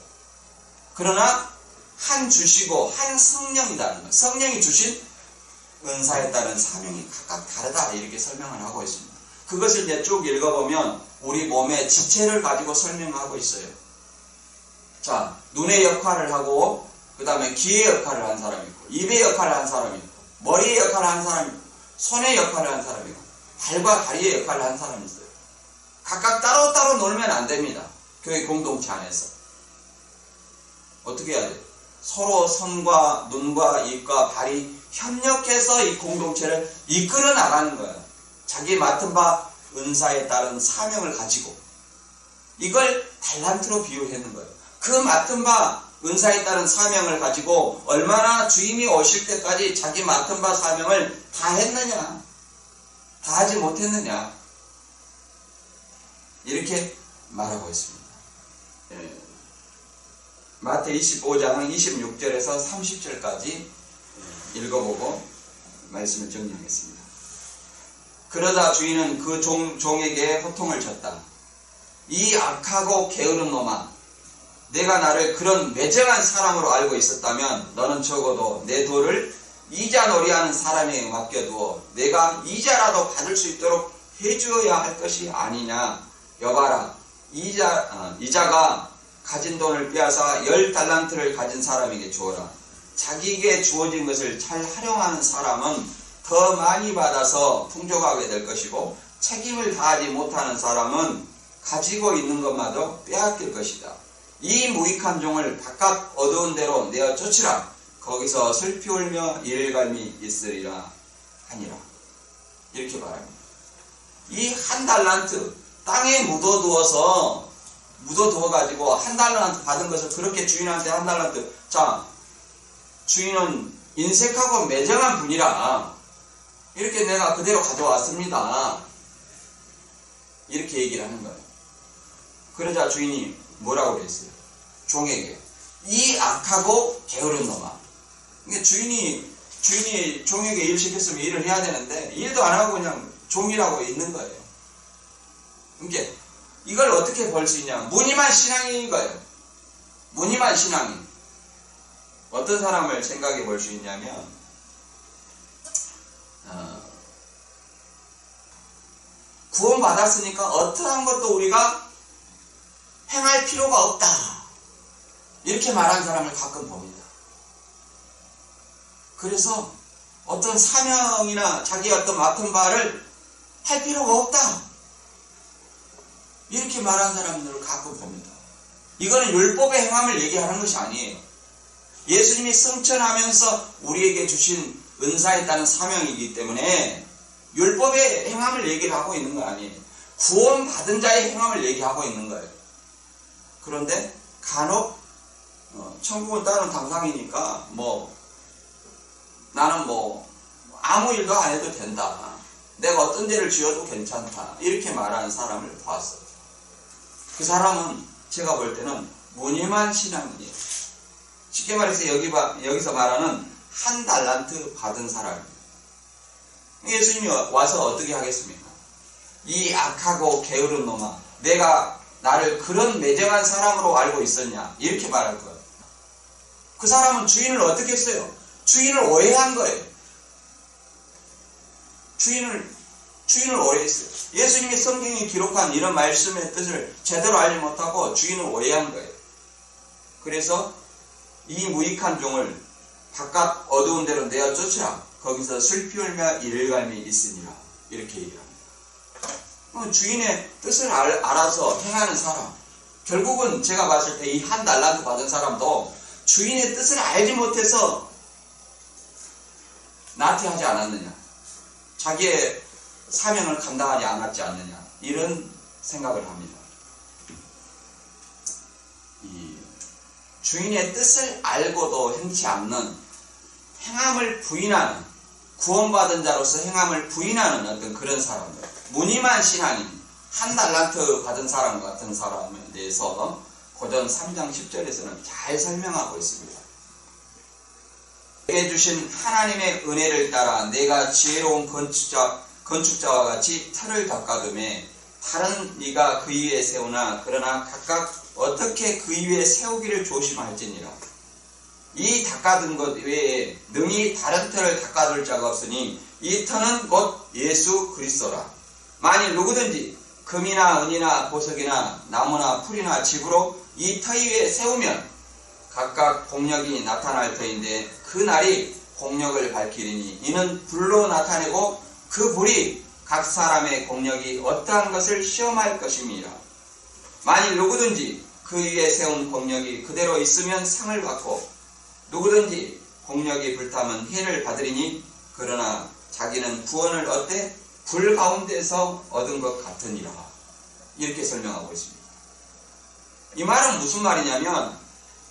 그러나 한 주시고 한 성령이다는 거예요. 성령이 주신 은사에 따른 사명이 각각 다르다 이렇게 설명을 하고 있습니다. 그것을 이제 쭉 읽어보면 우리 몸의 지체를 가지고 설명하고 있어요. 자, 눈의 역할을 하고 그 다음에 귀의 역할을 한 사람이 있고 입의 역할을 한 사람이 있고 머리의 역할을 한 사람이 있고 손의 역할을 한 사람이 있고 발과 다리의 역할을 한 사람이 있어요. 각각 따로따로 놀면 안 됩니다. 교회 공동체 안에서. 어떻게 해야 돼요? 서로 손과 눈과 입과 발이 협력해서 이 공동체를 이끌어 나가는 거예요. 자기 맡은 바 은사에 따른 사명을 가지고 이걸 달란트로 비유했는 거예요. 그 맡은 바 은사에 따른 사명을 가지고 얼마나 주인이 오실 때까지 자기 맡은 바 사명을 다 했느냐, 다 하지 못했느냐 이렇게 말하고 있습니다. 마태 25장은 26절에서 30절까지 읽어보고 말씀을 정리하겠습니다. 그러자 주인은 그 종에게 호통을 쳤다. 이 악하고 게으른 놈아, 내가 나를 그런 매정한 사람으로 알고 있었다면 너는 적어도 내 돌을 이자놀이하는 사람에게 맡겨두어 내가 이자라도 받을 수 있도록 해주어야 할 것이 아니냐. 여봐라, 이자가 가진 돈을 빼앗아 10달란트를 가진 사람에게 주어라. 자기에게 주어진 것을 잘 활용하는 사람은 더 많이 받아서 풍족하게 될 것이고 책임을 다하지 못하는 사람은 가지고 있는 것마저 빼앗길 것이다. 이 무익한 종을 바깥 어두운 데로 내어 쫓으라. 거기서 슬피 울며 이를갈미 있으리라 하니라. 이렇게 말합니다. 이 한 달란트 땅에 묻어두어가지고 한 달란트 받은 것을 그렇게 주인한테 한 달란트. 자, 주인은 인색하고 매정한 분이라 이렇게 내가 그대로 가져왔습니다. 이렇게 얘기를 하는 거예요. 그러자 주인이 뭐라고 그랬어요? 종에게. 이 악하고 게으른 놈아. 그러니까 주인이 종에게 일 시켰으면 일을 해야 되는데 일도 안 하고 그냥 종이라고 있는 거예요. 그러니까 이걸 어떻게 볼 수 있냐? 무늬만 신앙인 거예요. 무늬만 신앙인. 어떤 사람을 생각해 볼 수 있냐면 구원받았으니까 어떠한 것도 우리가 행할 필요가 없다. 이렇게 말하는 사람을 가끔 봅니다. 그래서 어떤 사명이나 자기 어떤 맡은 바를 할 필요가 없다. 이렇게 말하는 사람들을 가끔 봅니다. 이거는 율법의 행함을 얘기하는 것이 아니에요. 예수님이 승천하면서 우리에게 주신 은사에 따른 사명이기 때문에 율법의 행함을 얘기를 하고 있는 건 아니에요. 구원받은 자의 행함을 얘기하고 있는 거예요. 그런데 간혹 천국은 다른 당상이니까 나는 아무 일도 안 해도 된다. 내가 어떤 죄를 지어도 괜찮다. 이렇게 말하는 사람을 봤어요. 그 사람은 제가 볼 때는 무늬만 신앙이에요. 쉽게 말해서 여기서 말하는 한 달란트 받은 사람입니다. 예수님이 와서 어떻게 하겠습니까? 이 악하고 게으른 놈아, 내가 나를 그런 매정한 사람으로 알고 있었냐? 이렇게 말할 거예요. 그 사람은 주인을 어떻게 했어요? 주인을 오해한 거예요. 주인을 오해했어요. 예수님이 성경에 기록한 이런 말씀의 뜻을 제대로 알지 못하고 주인을 오해한 거예요. 그래서 이 무익한 종을 바깥 어두운 데로 내어 쫓으라. 거기서 슬피 울며 이를갈미 있으니라. 이렇게 얘기합니다. 주인의 뜻을 알아서 행하는 사람. 결국은 제가 봤을 때 이 한 달란트 받은 사람도 주인의 뜻을 알지 못해서 나태하지 않았느냐. 자기의 사명을 감당하지 않았지 않느냐. 이런 생각을 합니다. 주인의 뜻을 알고도 행치 않는, 행함을 부인하는, 구원받은 자로서 행함을 부인하는 어떤 그런 사람들, 무늬만 신앙인, 한 달란트 받은 사람 같은 사람에 대해서 고전 3장 10절에서는 잘 설명하고 있습니다. 내게 주신 하나님의 은혜를 따라 내가 지혜로운 건축자와 같이 터를 닦아둠에 다른 네가 그 위에 세우나 그러나 각각 어떻게 그 위에 세우기를 조심할지니라. 이 닦아둔 것 외에 능히 다른 터를 닦아둘 자가 없으니 이 터는 곧 예수 그리스도라. 만일 누구든지 금이나 은이나 보석이나 나무나 풀이나 집으로 이 터 위에 세우면 각각 공력이 나타날 터인데 그 날이 공력을 밝히리니 이는 불로 나타내고 그 불이 각 사람의 공력이 어떠한 것을 시험할 것입니다. 만일 누구든지 그 위에 세운 공력이 그대로 있으면 상을 받고 누구든지 공력이 불타면 해를 받으리니 그러나 자기는 구원을 얻되 불 가운데서 얻은 것 같으니라. 이렇게 설명하고 있습니다. 이 말은 무슨 말이냐면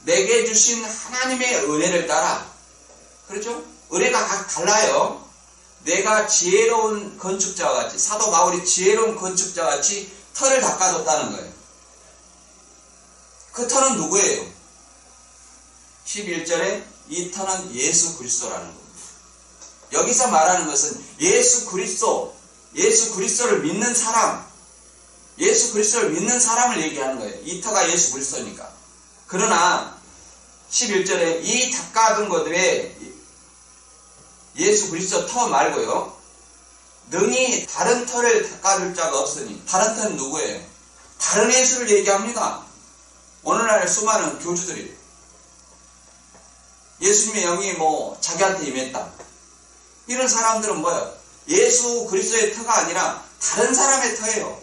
내게 주신 하나님의 은혜를 따라, 그렇죠? 은혜가 각 달라요. 내가 지혜로운 건축자와 같이, 사도 바울이 지혜로운 건축자와 같이 터를 닦아뒀다는 거예요. 그 터는 누구예요? 11절에 이 터는 예수 그리스도라는 겁니다. 여기서 말하는 것은 예수 그리스도를 믿는 사람, 예수 그리스도를 믿는 사람을 얘기하는 거예요. 이 터가 예수 그리스도니까. 그러나 11절에 이 닦아둔 것 외에 예수 그리스도 터 말고요, 능히 다른 터를 닦아줄 자가 없으니, 다른 터는 누구예요? 다른 예수를 얘기합니다. 오늘날 수많은 교주들이 예수님의 영이 자기한테 임했다. 이런 사람들은 뭐예요? 예수 그리스도의 터가 아니라 다른 사람의 터예요.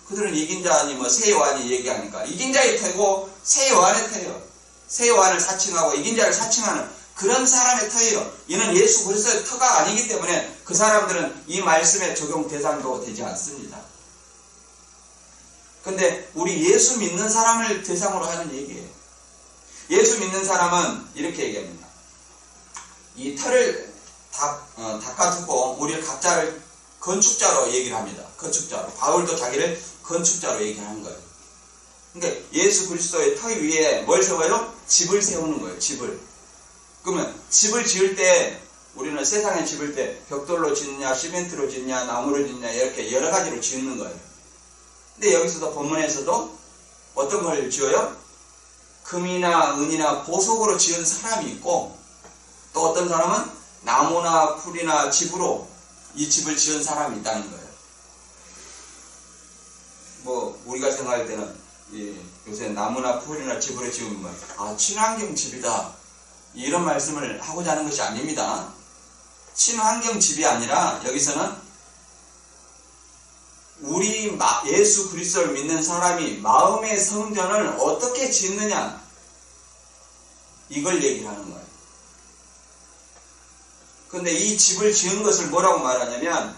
그들은 이긴 자니 새 요한이 얘기하니까 이긴 자의 터고 새 요한의 터예요. 새 요한을 사칭하고 이긴 자를 사칭하는 그런 사람의 터예요. 이는 예수 그리스도의 터가 아니기 때문에 그 사람들은 이 말씀의 적용 대상도 되지 않습니다. 근데 우리 예수 믿는 사람을 대상으로 하는 얘기예요. 예수 믿는 사람은 이렇게 얘기합니다. 이 터를 닦아두고 우리 각자를 건축자로 얘기를 합니다. 건축자로. 바울도 자기를 건축자로 얘기하는 거예요. 그러니까 예수 그리스도의 터 위에 뭘 세워요? 집을 세우는 거예요. 집을. 그러면 집을 지을 때 우리는 세상에 집을 때 벽돌로 짓냐, 시멘트로 짓냐, 나무로 짓냐 이렇게 여러 가지로 짓는 거예요. 근데 여기서도 본문에서도 어떤 걸 지어요? 금이나 은이나 보석으로 지은 사람이 있고 또 어떤 사람은 나무나 풀이나 집으로 이 집을 지은 사람이 있다는 거예요. 우리가 생각할 때는 요새 나무나 풀이나 집으로 지으면 친환경 집이다 이런 말씀을 하고자 하는 것이 아닙니다. 친환경 집이 아니라 여기서는 우리 예수 그리스도를 믿는 사람이 마음의 성전을 어떻게 짓느냐 이걸 얘기를 하는 거예요. 근데 이 집을 지은 것을 뭐라고 말하냐면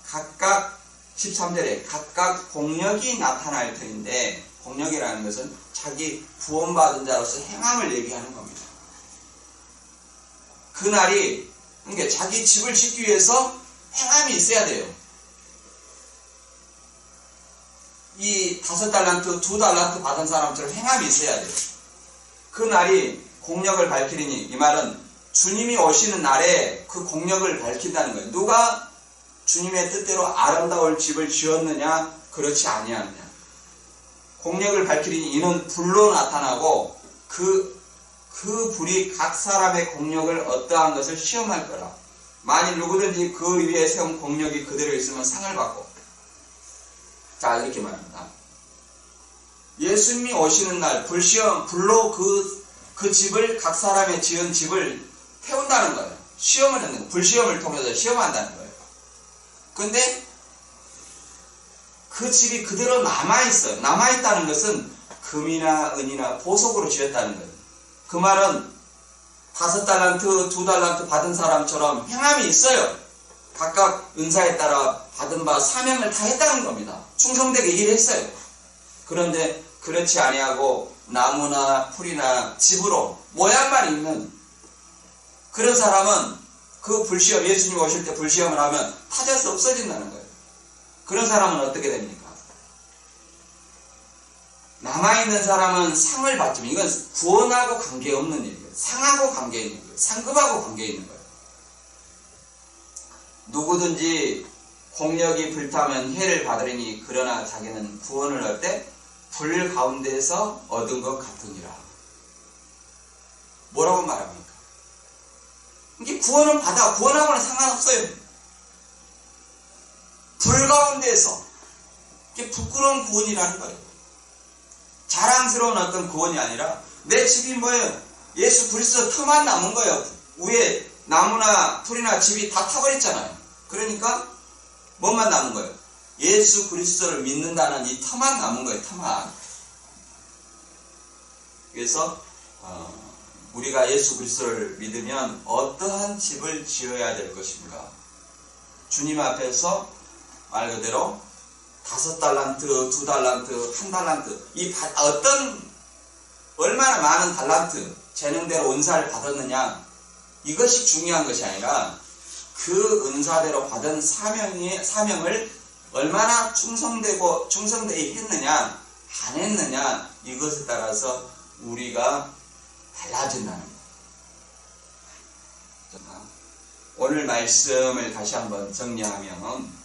각각 13절에 각각 공력이 나타날 터인데 공력이라는 것은 자기 구원받은 자로서 행함을 얘기하는 겁니다. 그날이 그러니까 자기 집을 짓기 위해서 행함이 있어야 돼요. 이 5달란트, 2달란트 받은 사람처럼 행함이 있어야 돼요. 그날이 공력을 밝히리니 이 말은 주님이 오시는 날에 그 공력을 밝힌다는 거예요. 누가 주님의 뜻대로 아름다운 집을 지었느냐 그렇지 아니하느냐. 공력을 밝히리니 이는 불로 나타나고 그 불이 각 사람의 공력을 어떠한 것을 시험할 거라. 만일 누구든지 그 위에 세운 공력이 그대로 있으면 상을 받고. 자, 이렇게 말합니다. 예수님이 오시는 날 불로 그 집을 각 사람의 지은 집을 태운다는 거예요. 시험을 하는 거예요. 불시험을 통해서 시험한다는 거예요. 근데 그 집이 그대로 남아있어요. 남아있다는 것은 금이나 은이나 보석으로 지었다는 거예요. 그 말은 5달란트, 2달란트 받은 사람처럼 행함이 있어요. 각각 은사에 따라 받은 바 사명을 다 했다는 겁니다. 충성되게 일했어요. 그런데 그렇지 아니하고 나무나 풀이나 집으로 모양만 있는 그런 사람은 그 불시험, 예수님 오실 때 불시험을 하면 타져서 없어진다는 거예요. 그런 사람은 어떻게 됩니까? 남아있는 사람은 상을 받지만 이건 구원하고 관계없는 일이에요. 상하고 관계있는 거예요. 상급하고 관계있는 거예요. 누구든지 공력이 불타면 해를 받으리니 그러나 자기는 구원을 얻되 불 가운데서 얻은 것 같으니라. 뭐라고 말합니까? 이게 구원은 받아. 구원하고는 상관없어요. 불 가운데서. 이게 부끄러운 구원이라는 거예요. 자랑스러운 어떤 구원이 아니라 내 집이 뭐예요? 예수 그리스도 터만 남은 거예요. 위에 나무나 풀이나 집이 다 타버렸잖아요. 그러니까 뭐만 남은 거예요? 예수 그리스도를 믿는다는 이 터만 남은 거예요. 터만. 그래서 우리가 예수 그리스도를 믿으면 어떠한 집을 지어야 될 것인가? 주님 앞에서 말 그대로 5달란트, 2달란트, 1달란트 이 어떤 얼마나 많은 달란트 재능대로 은사를 받았느냐 이것이 중요한 것이 아니라 그 은사대로 받은 사명을 얼마나 충성되게 했느냐 안 했느냐 이것에 따라서 우리가 달라진다는 거예요. 오늘 말씀을 다시 한번 정리하면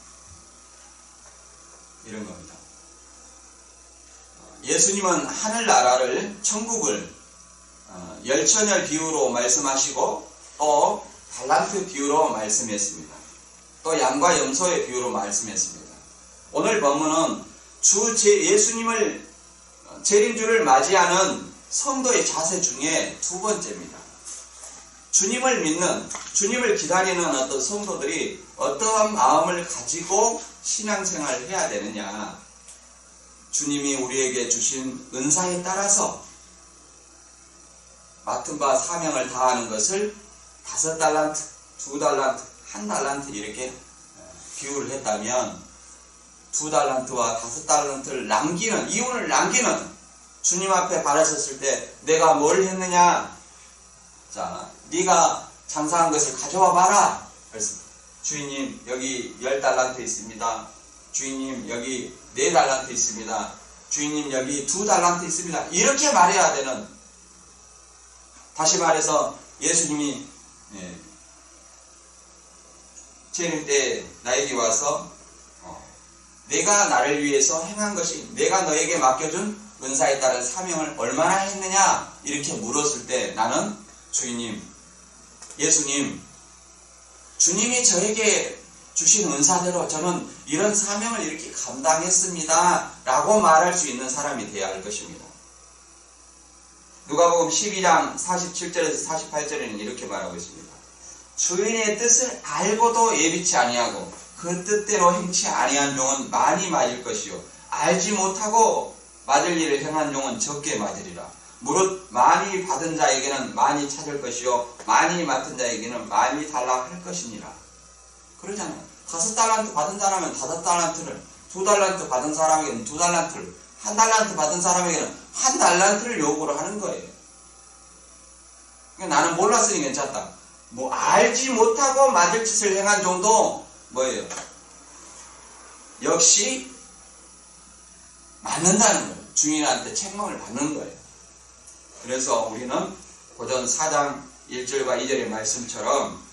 이런 겁니다. 예수님은 하늘나라를 천국을 열천열 비유로 말씀하시고 또 달란트 비유로 말씀했습니다. 또 양과 염소의 비유로 말씀했습니다. 오늘 본문은 예수님을 재림주를 맞이하는 성도의 자세 중에 두 번째입니다. 주님을 믿는, 주님을 기다리는 어떤 성도들이 어떠한 마음을 가지고 신앙생활을 해야 되느냐. 주님이 우리에게 주신 은사에 따라서 맡은 바 사명을 다하는 것을 5달란트, 2달란트, 1달란트 이렇게 비유를 했다면 2달란트와 5달란트를 이윤을 남기는 주님 앞에 바라셨을 때 내가 뭘 했느냐? 자, 네가 장사한 것을 가져와 봐라. 그래서 주인님 여기 10달란트 있습니다. 주인님 여기 4달란트 있습니다. 주인님 여기 2달란트 있습니다. 이렇게 말해야 되는, 다시 말해서 예수님이 재림 때 나에게 와서 내가 나를 위해서 행한 것이, 내가 너에게 맡겨준 은사에 따른 사명을 얼마나 했느냐 이렇게 물었을 때 나는 주인님, 예수님, 주님이 저에게 주신 은사대로 저는 이런 사명을 이렇게 감당했습니다 라고 말할 수 있는 사람이 되어야 할 것입니다. 누가복음 12장 47절에서 48절에는 이렇게 말하고 있습니다. 주인의 뜻을 알고도 예비치 아니하고 그 뜻대로 행치 아니한 종은 많이 맞을 것이요 알지 못하고 맞을 일을 행한 종은 적게 맞으리라. 무릇 많이 받은 자에게는 많이 찾을 것이요 많이 맡은 자에게는 많이 달라 할 것이니라. 그러잖아요. 5달란트 받은 사람은 5달란트를, 2달란트 받은 사람에게는 2달란트를, 1달란트 받은 사람에게는 1달란트를 요구를 하는 거예요. 그러니까 나는 몰랐으니 괜찮다. 뭐 알지 못하고 맞을 짓을 행한 정도 뭐예요? 역시 맞는다는 거예요. 주인한테 책망을 받는 거예요. 그래서 우리는 고전 4장 1절과 2절의 말씀처럼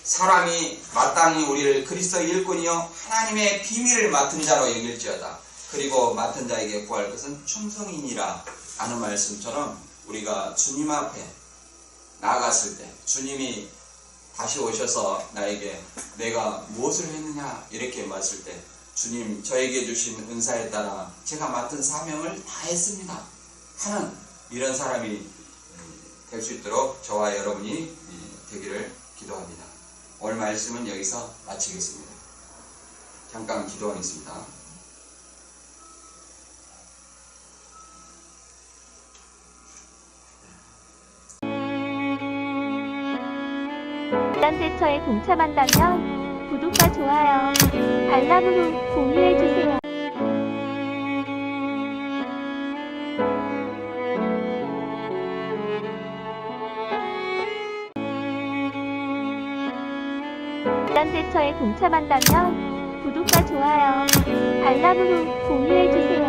사람이 마땅히 우리를 그리스도 일꾼이요 하나님의 비밀을 맡은 자로 여길지어다. 그리고 맡은 자에게 구할 것은 충성이니라 하는 말씀처럼 우리가 주님 앞에 나아갔을 때 주님이 다시 오셔서 나에게 내가 무엇을 했느냐 이렇게 말했을 때 주님 저에게 주신 은사에 따라 제가 맡은 사명을 다 했습니다 하는 이런 사람이 될 수 있도록 저와 여러분이 되기를 기도합니다. 오늘 말씀은 여기서 마치겠습니다. 잠깐 기도하겠습니다. 이단대처에 동참한다면 구독과 좋아요, 알람으로 공유해주세요. 캡처에 동참한다면 구독과 좋아요, 알람으로 공유해주세요.